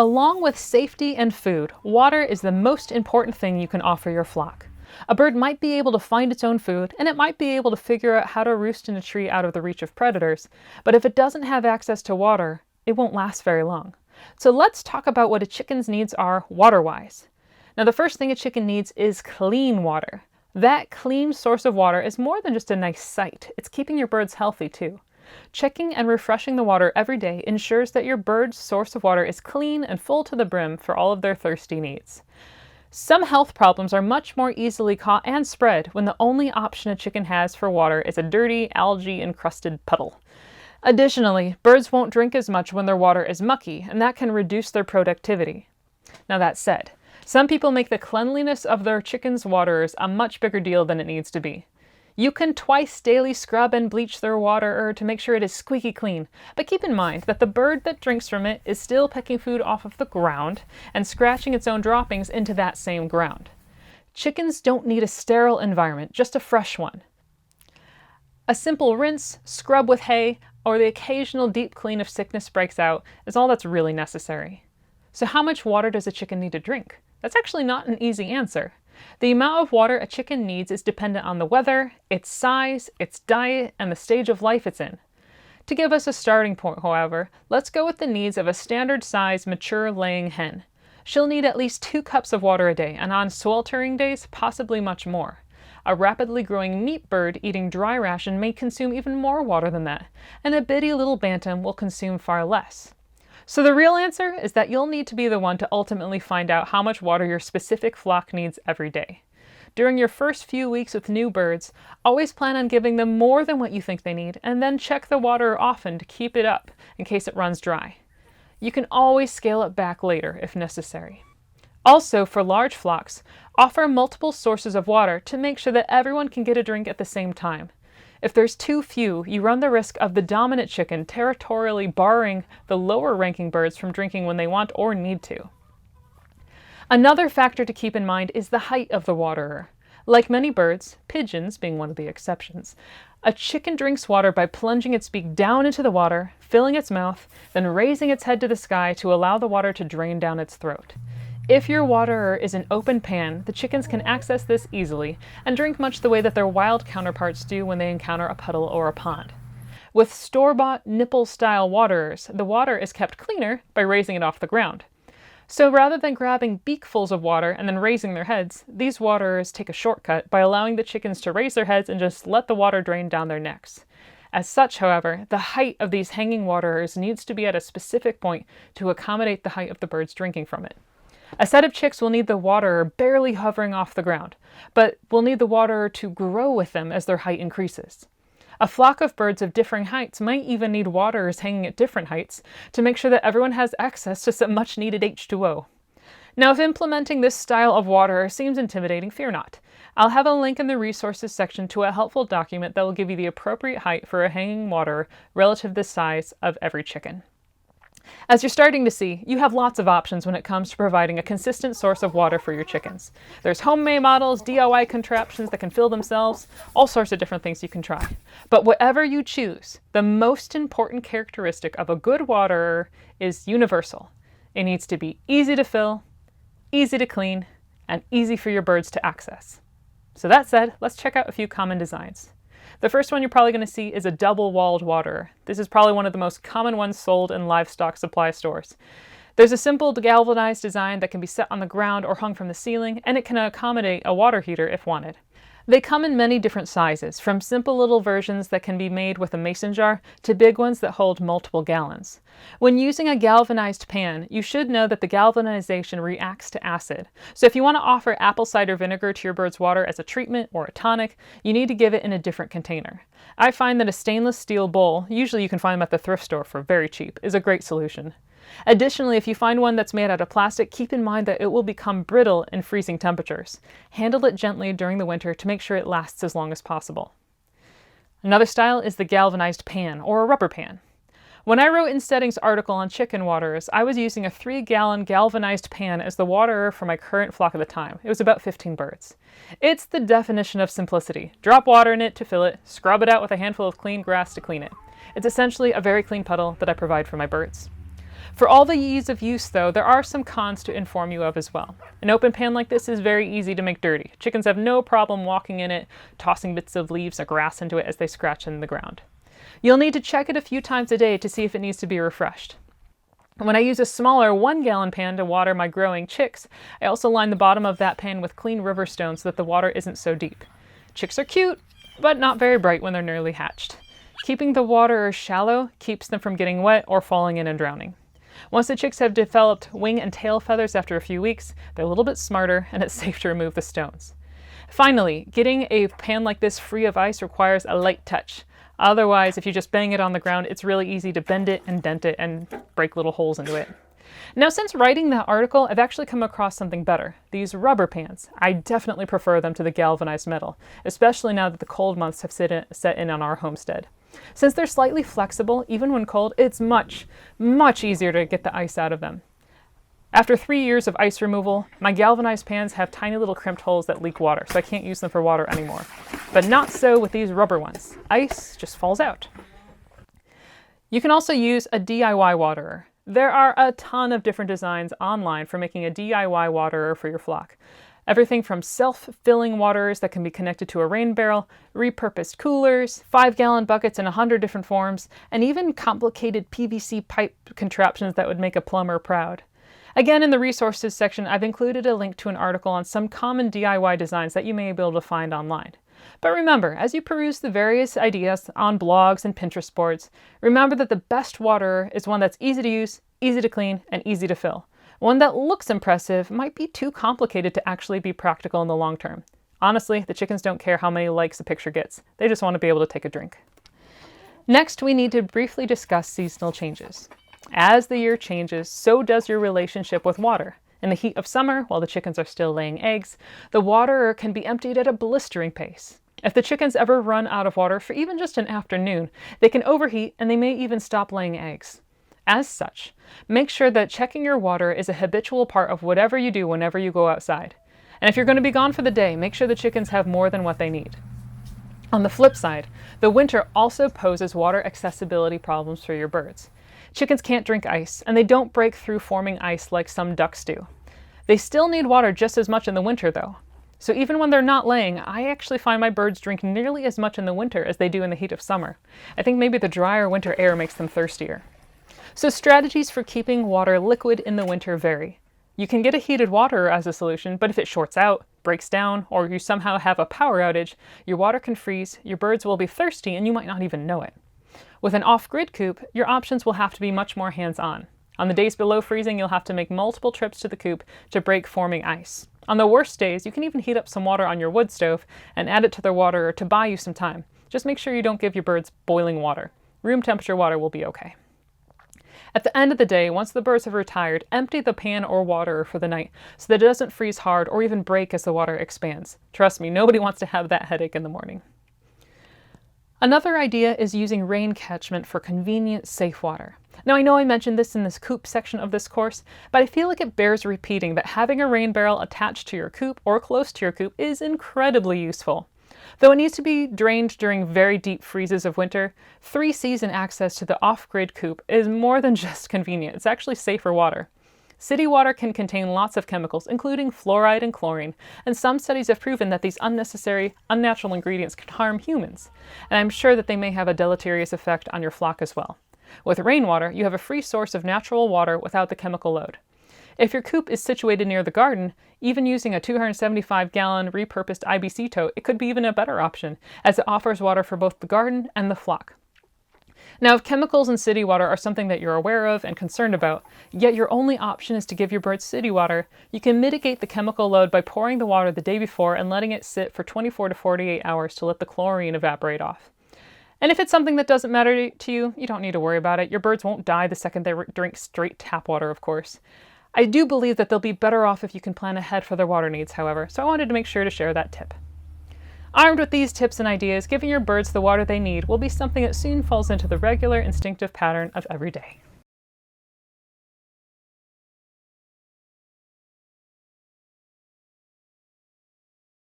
Along with safety and food, water is the most important thing you can offer your flock. A bird might be able to find its own food, and it might be able to figure out how to roost in a tree out of the reach of predators, but if it doesn't have access to water, it won't last very long. So let's talk about what a chicken's needs are water-wise. Now, the first thing a chicken needs is clean water. That clean source of water is more than just a nice sight. It's keeping your birds healthy too. Checking and refreshing the water every day ensures that your bird's source of water is clean and full to the brim for all of their thirsty needs. Some health problems are much more easily caught and spread when the only option a chicken has for water is a dirty, algae-encrusted puddle. Additionally, birds won't drink as much when their water is mucky, and that can reduce their productivity. Now that said, some people make the cleanliness of their chickens' waterers a much bigger deal than it needs to be. You can twice daily scrub and bleach their water to make sure it is squeaky clean, but keep in mind that the bird that drinks from it is still pecking food off of the ground and scratching its own droppings into that same ground. Chickens don't need a sterile environment, just a fresh one. A simple rinse, scrub with hay, or the occasional deep clean if sickness breaks out is all that's really necessary. So how much water does a chicken need to drink? That's actually not an easy answer. The amount of water a chicken needs is dependent on the weather, its size, its diet, and the stage of life it's in. To give us a starting point, however, let's go with the needs of a standard-sized, mature laying hen. She'll need at least 2 cups of water a day, and on sweltering days, possibly much more. A rapidly growing meat bird eating dry ration may consume even more water than that, and a bitty little bantam will consume far less. So the real answer is that you'll need to be the one to ultimately find out how much water your specific flock needs every day. During your first few weeks with new birds, always plan on giving them more than what you think they need, and then check the water often to keep it up in case it runs dry. You can always scale it back later if necessary. Also, for large flocks, offer multiple sources of water to make sure that everyone can get a drink at the same time. If there's too few, you run the risk of the dominant chicken territorially barring the lower-ranking birds from drinking when they want or need to. Another factor to keep in mind is the height of the waterer. Like many birds, pigeons being one of the exceptions, a chicken drinks water by plunging its beak down into the water, filling its mouth, then raising its head to the sky to allow the water to drain down its throat. If your waterer is an open pan, the chickens can access this easily and drink much the way that their wild counterparts do when they encounter a puddle or a pond. With store-bought nipple-style waterers, the water is kept cleaner by raising it off the ground. So rather than grabbing beakfuls of water and then raising their heads, these waterers take a shortcut by allowing the chickens to raise their heads and just let the water drain down their necks. As such, however, the height of these hanging waterers needs to be at a specific point to accommodate the height of the birds drinking from it. A set of chicks will need the waterer barely hovering off the ground, but will need the waterer to grow with them as their height increases. A flock of birds of differing heights might even need waterers hanging at different heights to make sure that everyone has access to some much-needed H2O. Now, if implementing this style of waterer seems intimidating, fear not. I'll have a link in the resources section to a helpful document that will give you the appropriate height for a hanging waterer relative to the size of every chicken. As you're starting to see, you have lots of options when it comes to providing a consistent source of water for your chickens. There's homemade models, DIY contraptions that can fill themselves, all sorts of different things you can try. But whatever you choose, the most important characteristic of a good waterer is universal. It needs to be easy to fill, easy to clean, and easy for your birds to access. So that said, let's check out a few common designs. The first one you're probably going to see is a double-walled waterer. This is probably one of the most common ones sold in livestock supply stores. There's a simple galvanized design that can be set on the ground or hung from the ceiling, and it can accommodate a water heater if wanted. They come in many different sizes, from simple little versions that can be made with a mason jar to big ones that hold multiple gallons. When using a galvanized pan, you should know that the galvanization reacts to acid. So if you want to offer apple cider vinegar to your bird's water as a treatment or a tonic, you need to give it in a different container. I find that a stainless steel bowl, usually you can find them at the thrift store for very cheap, is a great solution. Additionally, if you find one that's made out of plastic, keep in mind that it will become brittle in freezing temperatures. Handle it gently during the winter to make sure it lasts as long as possible. Another style is the galvanized pan, or a rubber pan. When I wrote Homesteading's article on chicken waterers, I was using a 3-gallon galvanized pan as the waterer for my current flock at the time. It was about 15 birds. It's the definition of simplicity. Drop water in it to fill it, scrub it out with a handful of clean grass to clean it. It's essentially a very clean puddle that I provide for my birds. For all the ease of use though, there are some cons to inform you of as well. An open pan like this is very easy to make dirty. Chickens have no problem walking in it, tossing bits of leaves or grass into it as they scratch in the ground. You'll need to check it a few times a day to see if it needs to be refreshed. When I use a smaller 1-gallon pan to water my growing chicks, I also line the bottom of that pan with clean river stone so that the water isn't so deep. Chicks are cute, but not very bright when they're nearly hatched. Keeping the water shallow keeps them from getting wet or falling in and drowning. Once the chicks have developed wing and tail feathers after a few weeks, they're a little bit smarter and it's safe to remove the stones. Finally, getting a pan like this free of ice requires a light touch. Otherwise, if you just bang it on the ground, it's really easy to bend it and dent it and break little holes into it. Now, since writing that article, I've actually come across something better. These rubber pans. I definitely prefer them to the galvanized metal, especially now that the cold months have set in on our homestead. Since they're slightly flexible, even when cold, it's much, much easier to get the ice out of them. After 3 years of ice removal, my galvanized pans have tiny little crimped holes that leak water, so I can't use them for water anymore. But not so with these rubber ones. Ice just falls out. You can also use a DIY waterer. There are a ton of different designs online for making a DIY waterer for your flock. Everything from self-filling waterers that can be connected to a rain barrel, repurposed coolers, 5-gallon buckets in 100 different forms, and even complicated PVC pipe contraptions that would make a plumber proud. Again, in the resources section, I've included a link to an article on some common DIY designs that you may be able to find online. But remember, as you peruse the various ideas on blogs and Pinterest boards, remember that the best waterer is one that's easy to use, easy to clean, and easy to fill. One that looks impressive might be too complicated to actually be practical in the long term. Honestly, the chickens don't care how many likes a picture gets. They just want to be able to take a drink. Next, we need to briefly discuss seasonal changes. As the year changes, so does your relationship with water. In the heat of summer, while the chickens are still laying eggs, the waterer can be emptied at a blistering pace. If the chickens ever run out of water for even just an afternoon, they can overheat and they may even stop laying eggs. As such, make sure that checking your water is a habitual part of whatever you do whenever you go outside. And if you're going to be gone for the day, make sure the chickens have more than what they need. On the flip side, the winter also poses water accessibility problems for your birds. Chickens can't drink ice, and they don't break through forming ice like some ducks do. They still need water just as much in the winter, though. So even when they're not laying, I actually find my birds drink nearly as much in the winter as they do in the heat of summer. I think maybe the drier winter air makes them thirstier. So strategies for keeping water liquid in the winter vary. You can get a heated waterer as a solution, but if it shorts out, breaks down, or you somehow have a power outage, your water can freeze, your birds will be thirsty, and you might not even know it. With an off-grid coop, your options will have to be much more hands-on. On the days below freezing, you'll have to make multiple trips to the coop to break forming ice. On the worst days, you can even heat up some water on your wood stove and add it to the water to buy you some time. Just make sure you don't give your birds boiling water. Room temperature water will be okay. At the end of the day, once the birds have retired, empty the pan or water for the night so that it doesn't freeze hard or even break as the water expands. Trust me, nobody wants to have that headache in the morning. Another idea is using rain catchment for convenient, safe water. Now, I know I mentioned this in this coop section of this course, but I feel like it bears repeating that having a rain barrel attached to your coop or close to your coop is incredibly useful. Though it needs to be drained during very deep freezes of winter, 3-season access to the off-grid coop is more than just convenient. It's actually safer water. City water can contain lots of chemicals, including fluoride and chlorine, and some studies have proven that these unnecessary, unnatural ingredients can harm humans, and I'm sure that they may have a deleterious effect on your flock as well. With rainwater, you have a free source of natural water without the chemical load. If your coop is situated near the garden, even using a 275-gallon repurposed IBC tote, it could be even a better option, as it offers water for both the garden and the flock. Now, if chemicals in city water are something that you're aware of and concerned about, yet your only option is to give your birds city water, you can mitigate the chemical load by pouring the water the day before and letting it sit for 24 to 48 hours to let the chlorine evaporate off. And if it's something that doesn't matter to you, you don't need to worry about it. Your birds won't die the second they drink straight tap water, of course. I do believe that they'll be better off if you can plan ahead for their water needs, however, so I wanted to make sure to share that tip. Armed with these tips and ideas, giving your birds the water they need will be something that soon falls into the regular instinctive pattern of every day.